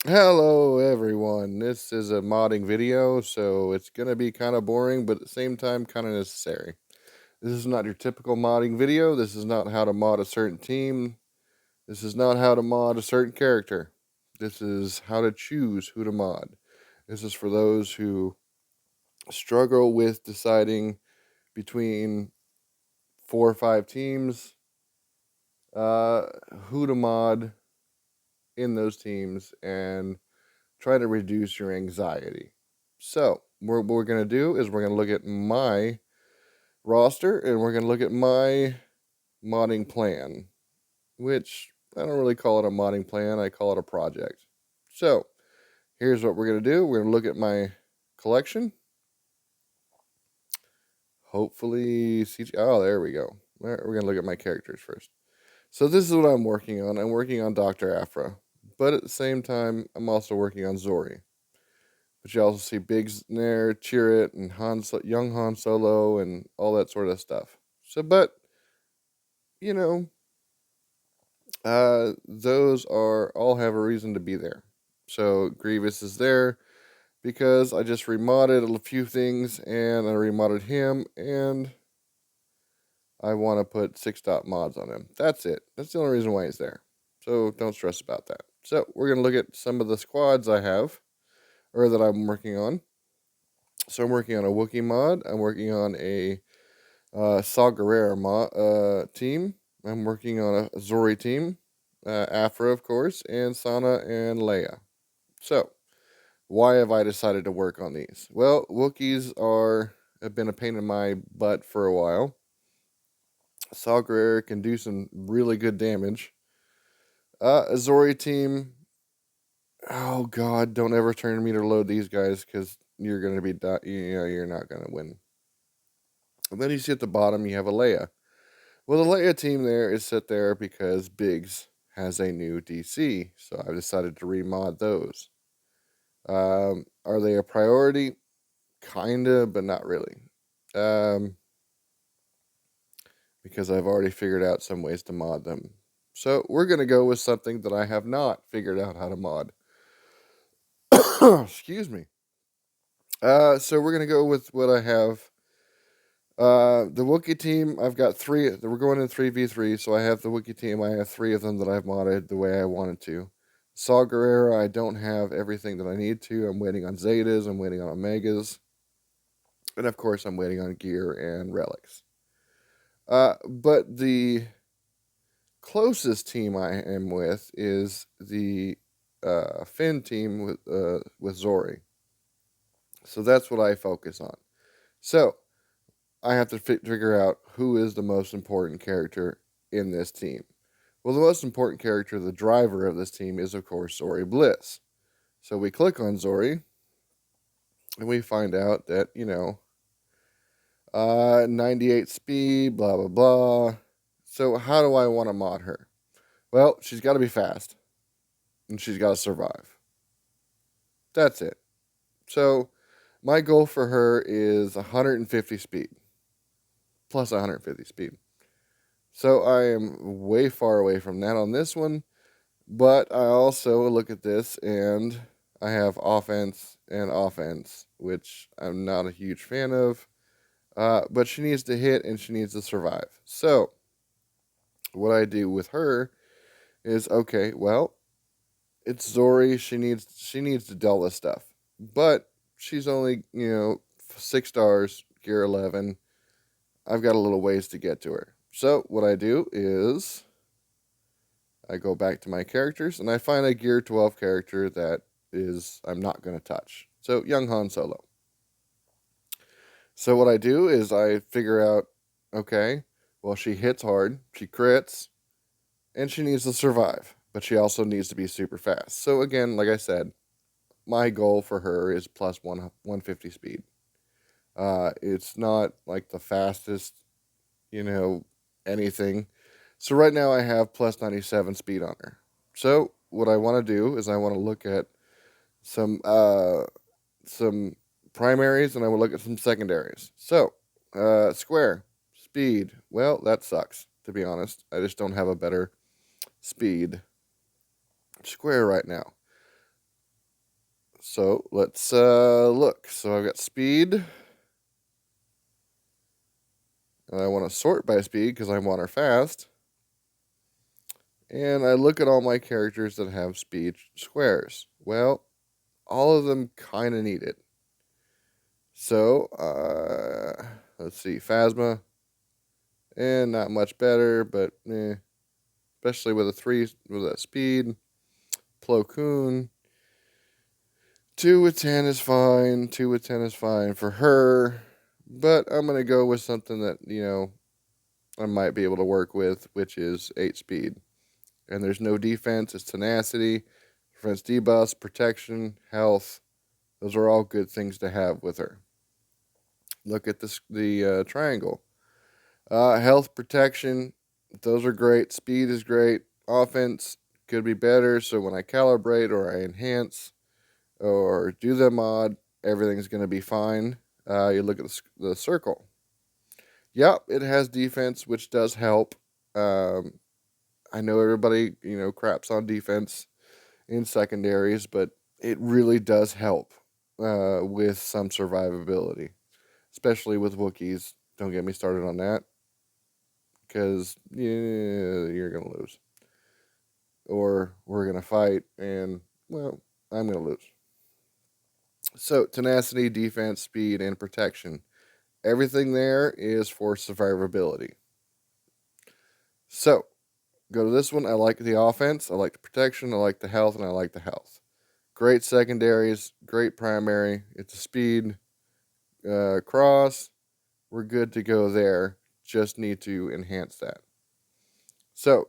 Hello everyone, this is a modding video, so it's going to be kind of boring, but at the same time kind of necessary. This is not your typical modding video. This is not how to mod a certain team. This is not how to mod a certain character. This is how to choose who to mod. This is for those who struggle with deciding between 4 or 5 teams, uh, who to mod in those teams, and try to reduce your anxiety. So, what we're going to do is we're going to look at my roster and we're going to look at my modding plan, which I don't really call it a modding plan, I call it a project. So, here's what we're going to do. We're going to look at my collection. Hopefully, oh, there we go. We're going to look at my characters first. So, this is what I'm working on. I'm working on Dr. Afra, but at the same time, I'm also working on Zori. But you also see Biggs in there, Chirrut, and young Han Solo, and all that sort of stuff. So, but you know, those are all have a reason to be there. So Grievous is there because I just remodded a few things, and I remodded him, and I want to put 6 dot mods on him. That's it. That's the only reason why he's there. So don't stress about that. So we're gonna look at some of the squads I have, or that I'm working on. So I'm working on a Wookiee mod. I'm working on a Saw Gerrera team. I'm working on a Zori team, Afra, of course, and Sana and Leia. So, why have I decided to work on these? Well, Wookiees have been a pain in my butt for a while. Saw Gerrera can do some really good damage. A Zori team. Oh God! Don't ever turn me to load these guys because you're gonna be you're not gonna win. And then you see at the bottom you have a Leia. Well, the Leia team there is set there because Biggs has a new DC, so I've decided to remod those. Are they a priority? Kinda, but not really. Um, because I've already figured out some ways to mod them. So we're going to go with something that I have not figured out how to mod. Excuse me. So we're going to go with what I have. The Wookiee team, I've got 3. We're going in 3v3, so I have the Wookiee team. I have 3 of them that I've modded the way I wanted to. Saw Gerrera, I don't have everything that I need to. I'm waiting on Zetas, I'm waiting on Omegas, and of course, I'm waiting on gear and relics. But the closest team I am with is the Finn team with Zori. So that's what I focus on. So I have to figure out who is the most important character in this team. Well, the most important character, the driver of this team, is of course Zori Bliss. So we click on Zori, and we find out that 98 speed, blah blah blah. So how do I want to mod her? Well, she's got to be fast, and she's got to survive. That's it. So my goal for her is 150 speed, plus 150 speed. So I am way far away from that on this one, but I also look at this and I have offense and offense, which I'm not a huge fan of. But she needs to hit and she needs to survive. So what I do with her is, okay, well, it's Zori. She needs to deal with stuff, but she's only 6 stars, gear 11. I've got a little ways to get to her. So what I do is I go back to my characters and I find a gear 12 character that is I'm not going to touch. So young Han Solo. So what I do is I figure out, okay, well, she hits hard, she crits, and she needs to survive, but she also needs to be super fast. So again, like I said, my goal for her is plus 150 speed. It's not like the fastest, anything. So right now I have plus 97 speed on her. So what I want to do is I want to look at some primaries and I will look at some secondaries. So square speed. Well, that sucks, to be honest. I just don't have a better speed square right now. So let's look. So I've got speed, and I want to sort by speed because I want her fast. And I look at all my characters that have speed squares. Well, all of them kind of need it. So let's see, Phasma, and not much better, but especially with a 3 with that speed. Plo Koon, 2 with 10 is fine. 2 with 10 is fine for her. But I'm going to go with something that, I might be able to work with, which is 8 speed. And there's no defense. It's tenacity, prevents debuffs, protection, health. Those are all good things to have with her. Look at the triangle. Health, protection, those are great. Speed is great. Offense could be better. So when I calibrate or I enhance or do the mod, everything's going to be fine. You look at the circle. Yep, it has defense, which does help. I know everybody, craps on defense in secondaries, but it really does help with some survivability, especially with Wookiees. Don't get me started on that, because you're going to lose. Or we're going to fight, and, well, I'm going to lose. So, tenacity, defense, speed, and protection. Everything there is for survivability. So, go to this one. I like the offense, I like the protection, I like the health, and I like the health. Great secondaries, great primary. It's a speed cross. We're good to go there. Just need to enhance that. So,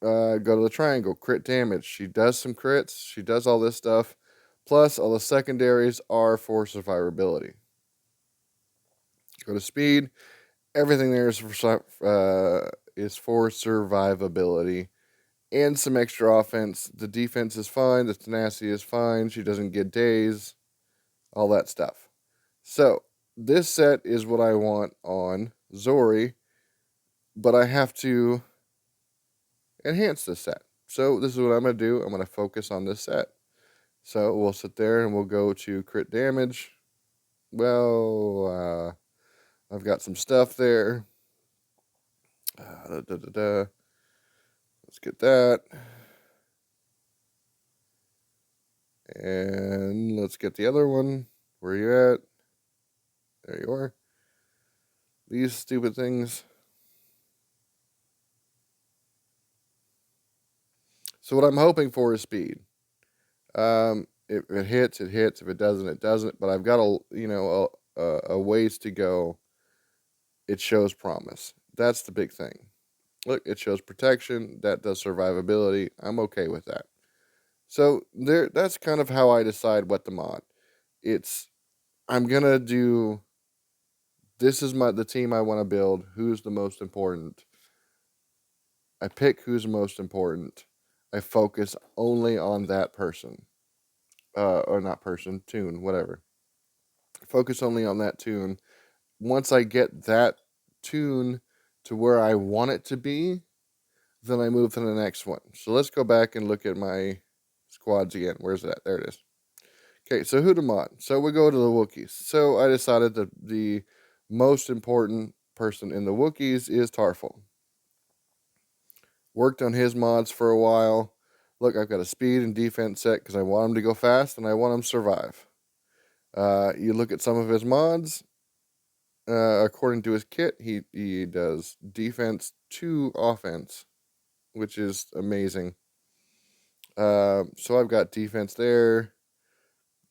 go to the triangle. Crit damage. She does some crits. She does all this stuff. Plus, all the secondaries are for survivability. Go to speed. Everything there is for survivability and some extra offense. The defense is fine. The tenacity is fine. She doesn't get days. All that stuff. So, this set is what I want on Zori, but I have to enhance this set. So, this is what I'm going to do. I'm going to focus on this set. So, we'll sit there and we'll go to crit damage. Well, I've got some stuff there. Let's get that. And let's get the other one. Where are you at? There you are. These stupid things. So what I'm hoping for is speed. If it hits, it hits. If it doesn't, it doesn't. But I've got a ways to go. It shows promise. That's the big thing. Look, it shows protection. That does survivability. I'm okay with that. So that's kind of how I decide what to mod. I'm gonna do. This is the team I want to build. Who's the most important? I pick who's most important. I focus only on that person. Or not person, TOON, whatever. Focus only on that TOON. Once I get that TOON to where I want it to be, then I move to the next one. So let's go back and look at my squads again. Where's that? There it is. Okay, so who to mod? So we go to the Wookiees. So I decided that the most important person in the Wookiees is Tarful. Worked on his mods for a while. Look, I've got a speed and defense set because I want him to go fast and I want him to survive. You look at some of his mods. According to his kit, he does defense to offense, which is amazing. So I've got defense there,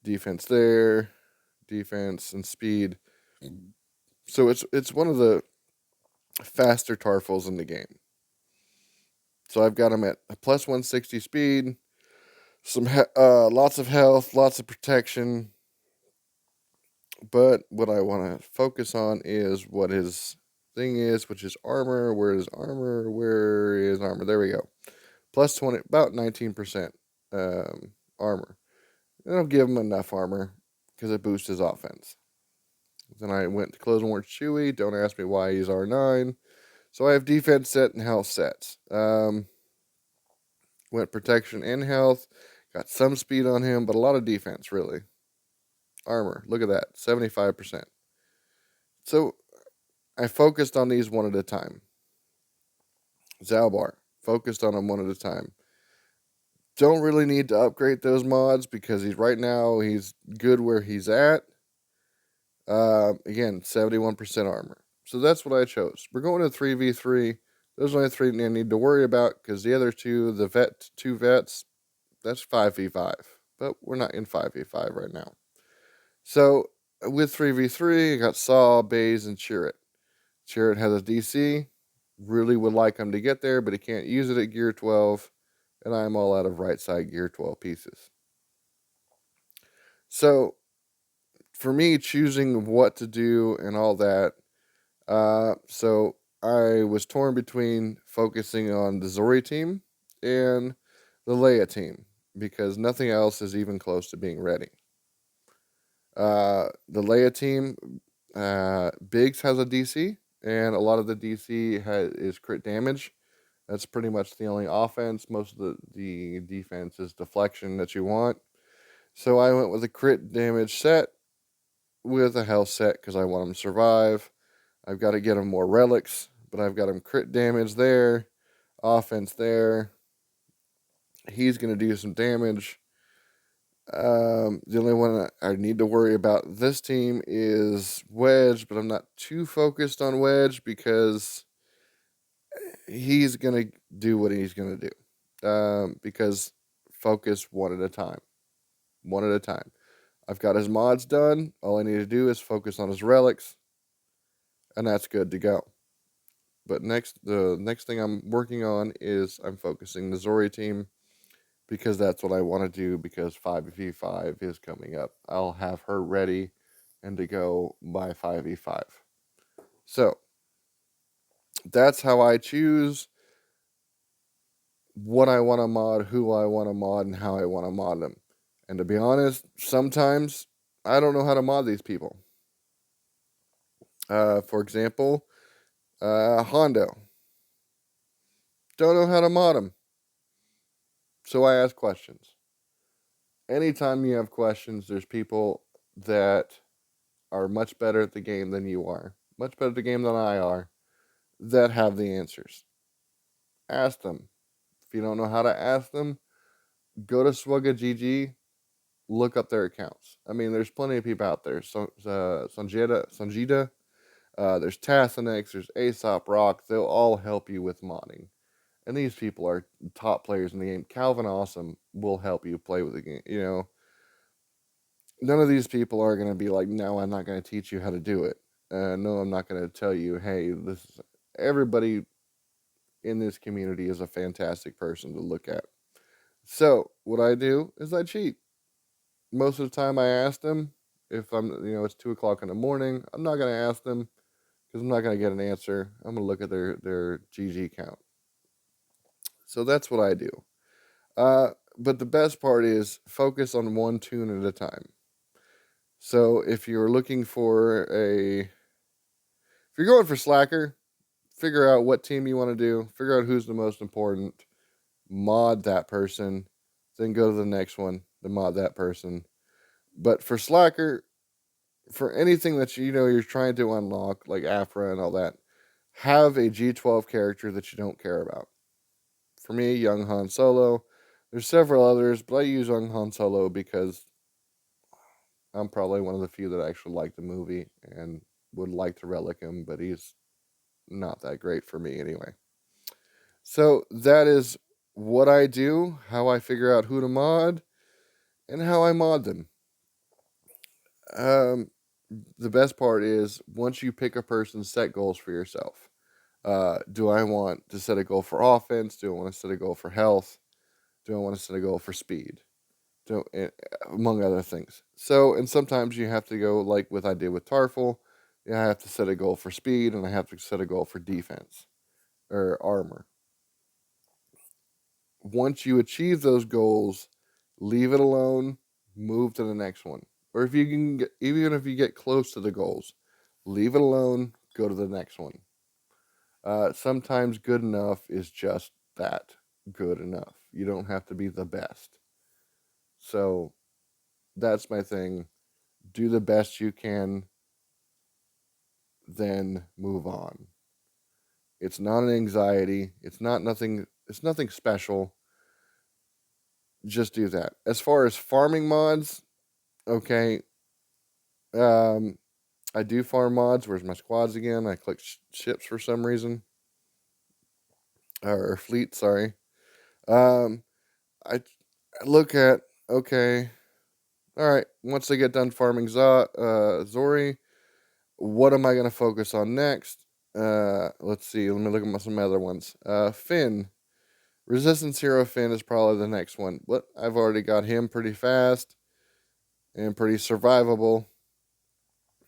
defense, and speed. So it's one of the faster Tarfals in the game. So I've got him at a plus 160 speed, lots of health, lots of protection. But what I want to focus on is what his thing is, which is armor. Where is armor? Where is armor? There we go. Plus 20, about 19% armor. And I'll give him enough armor because it boosts his offense. Then I went to Close and Wards Chewy. Don't ask me why he's R9. So I have defense set and health sets. Went protection and health Got some speed on him, but a lot of defense, really. Armor, look at that, 75%. So I focused on these one at a time. Zalbar, focused on them one at a time. Don't really need to upgrade those mods because he's good where he's at. Again, 71% armor. So that's what I chose. We're going to 3v3. Those are only three I need to worry about because the other two, two vets, that's 5v5. But we're not in 5v5 right now. So with 3v3, I got Saw, Baze, and Chirrut. Chirrut has a DC. Really would like him to get there, but he can't use it at gear 12. And I'm all out of right side gear 12 pieces. So for me, choosing what to do and all that, so I was torn between focusing on the Zori team and the Leia team because nothing else is even close to being ready. The Leia team, Biggs has a DC, and a lot of the DC is crit damage. That's pretty much the only offense. Most of the defense is deflection that you want. So I went with a crit damage set with a health set because I want him to survive. I've got to get him more relics, but I've got him crit damage there, offense there. He's going to do some damage. The only one I need to worry about this team is Wedge, but I'm not too focused on Wedge because he's going to do what he's going to do. Because focus one at a time. One at a time. I've got his mods done. All I need to do is focus on his relics, and that's good to go. But the next thing I'm working on is I'm focusing the Zori team because that's what I want to do because 5v5 is coming up. I'll have her ready and to go by 5v5. So that's how I choose what I want to mod, who I want to mod, and how I want to mod them. And to be honest, sometimes I don't know how to mod these people. For example, Hondo. Don't know how to mod him. So I ask questions. Anytime you have questions, there's people that are much better at the game than you are, much better at the game than I are, that have the answers. Ask them. If you don't know how to ask them, go to SWGOH, look up their accounts. I mean, there's plenty of people out there. Sanjita, there's Tassanex, there's Aesop Rock. They'll all help you with modding. And these people are top players in the game. Calvin Awesome will help you play with the game. You know, none of these people are going to be like, no, I'm not going to teach you how to do it. No, I'm not going to tell you, hey, everybody in this community is a fantastic person to look at. So what I do is I cheat. Most of the time I ask them if it's 2:00 in the morning. I'm not going to ask them because I'm not going to get an answer. I'm going to look at their GG count. So that's what I do. But the best part is focus on one toon at a time. So if you're looking for if you're going for Slacker, figure out what team you want to do, figure out who's the most important, mod that person, then go to the next one, then mod that person. But for Slacker, for anything that you're trying to unlock, like Afra and all that, have a G12 character that you don't care about. For me, Young Han Solo. There's several others, but I use Young Han Solo because I'm probably one of the few that actually like the movie and would like to relic him, but he's not that great for me anyway. So that is what I do, how I figure out who to mod, and how I mod them. The best part is once you pick a person, set goals for yourself. Do I want to set a goal for offense? Do I want to set a goal for health? Do I want to set a goal for speed? Among other things. So, and sometimes you have to go like what I did with Tarful. I have to set a goal for speed and I have to set a goal for defense or armor. Once you achieve those goals, leave it alone, move to the next one. Or if you can get, even if you get close to the goals, leave it alone, go to the next one. Sometimes good enough is just that, good enough. You don't have to be the best. So that's my thing. Do the best you can, then move on. It's not an anxiety. It's nothing special. Just do that. As far as farming mods, okay. Um, I do farm mods. Where's my squads again? I click ships for some reason, or fleet. Sorry. Um, I look at, okay. All right. Once I get done farming Zori, what am I going to focus on next? Let's see. Let me look at some other ones. Finn. Resistance Hero Finn is probably the next one. But I've already got him pretty fast and pretty survivable.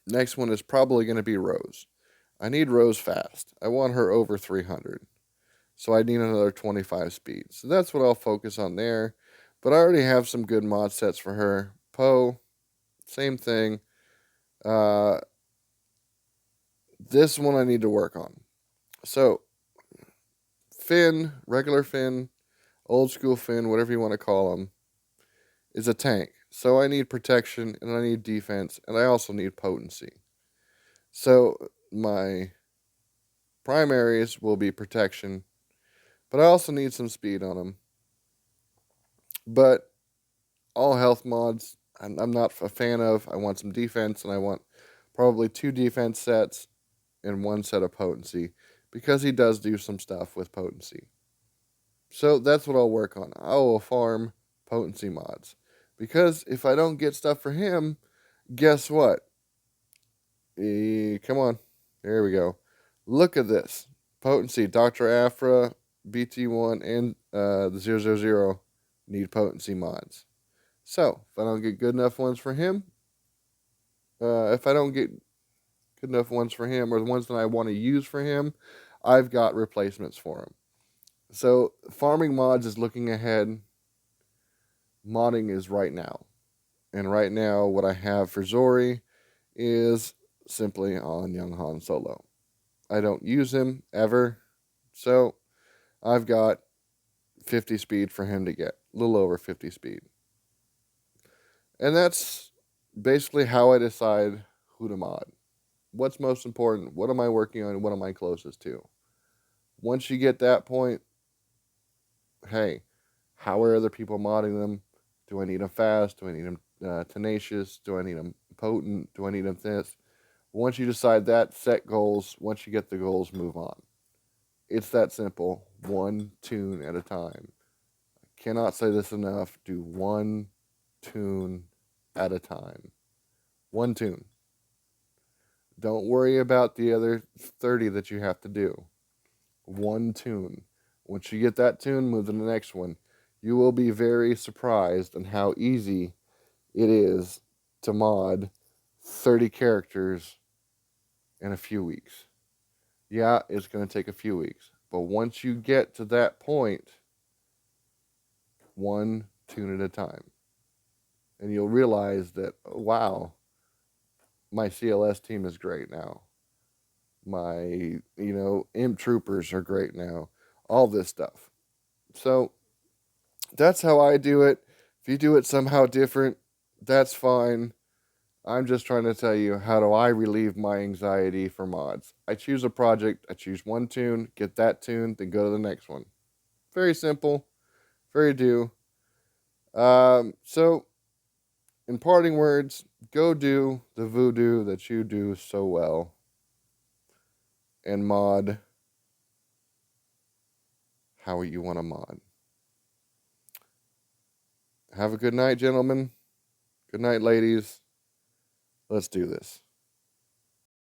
Next one is probably going to be Rose. I need Rose fast. I want her over 300. So I need another 25 speed. So that's what I'll focus on there. But I already have some good mod sets for her. Poe, same thing. This one I need to work on. So Finn, regular Finn, old school Finn, whatever you want to call him, is a tank. So I need protection and I need defense and I also need potency. So my primaries will be protection, but I also need some speed on him. But all health mods, I'm not a fan of. I want some defense and I want probably 2 defense sets and 1 set of potency because he does do some stuff with potency. So that's what I'll work on. I will farm potency mods. Because if I don't get stuff for him, guess what? Come on. There we go. Look at this. Potency. Dr. Afra, BT1, and the 000 need potency mods. So, if I don't get good enough ones for him, if I don't get good enough ones for him or the ones that I want to use for him, I've got replacements for him. So, farming mods is looking ahead. Modding is right now. And right now, what I have for Zori is simply on Young Han Solo. I don't use him ever. So, I've got 50 speed for him to get. A little over 50 speed. And that's basically how I decide who to mod. What's most important? What am I working on? What am I closest to? Once you get that point, hey, how are other people modding them? Do I need them fast? Do I need them tenacious? Do I need them potent? Do I need them this? Once you decide that, set goals. Once you get the goals, move on. It's that simple. 1 toon at a time. I cannot say this enough. Do 1 toon at a time. 1 toon. Don't worry about the other 30 that you have to do. 1 toon. Once you get that toon, move to the next one. You will be very surprised on how easy it is to mod 30 characters in a few weeks. Yeah, it's going to take a few weeks. But once you get to that point, 1 toon at a time. And you'll realize that, wow, my CLS team is great now. My, imp troopers are great now. All this stuff. So that's how I do it. If you do it somehow different, that's fine. I'm just trying to tell you, how do I relieve my anxiety for mods? I choose a project, I choose 1 toon, get that toon, then go to the next one. Very simple, very do. So, in parting words, go do the voodoo that you do so well and mod how you want to mod. Have a good night, gentlemen. Good night, ladies. Let's do this.